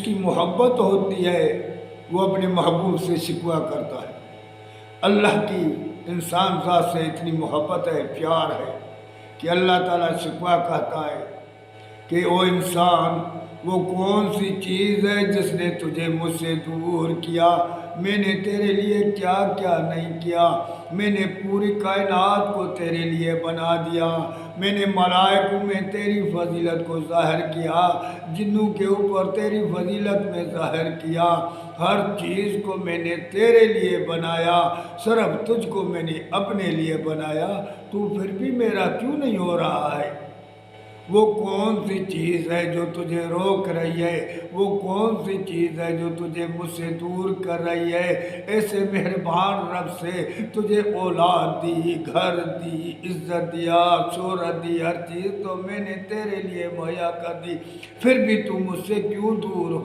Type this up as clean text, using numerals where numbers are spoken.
کی محبت ہوتی ہے وہ اپنے محبوب سے شکوہ کرتا ہے۔ اللہ کی انسان ذات سے اتنی محبت ہے، پیار ہے کہ اللہ تعالیٰ شکوہ کہتا ہے کہ او انسان، وہ کون سی چیز ہے جس نے تجھے مجھ سے دور کیا؟ میں نے تیرے لیے کیا کیا نہیں کیا؟ میں نے پوری کائنات کو تیرے لیے بنا دیا، میں نے ملائکوں میں تیری فضیلت کو ظاہر کیا، جنوں کے اوپر تیری فضیلت میں ظاہر کیا، ہر چیز کو میں نے تیرے لیے بنایا، صرف تجھ کو میں نے اپنے لیے بنایا، تو پھر بھی میرا کیوں نہیں ہو رہا ہے؟ وہ کون سی چیز ہے جو تجھے روک رہی ہے؟ وہ کون سی چیز ہے جو تجھے مجھ سے دور کر رہی ہے؟ ایسے مہربان رب سے تجھے اولاد دی، گھر دی، عزت دیا، شہرت دی، ہر چیز تو میں نے تیرے لیے مہیا کر دی، پھر بھی تو مجھ سے کیوں دور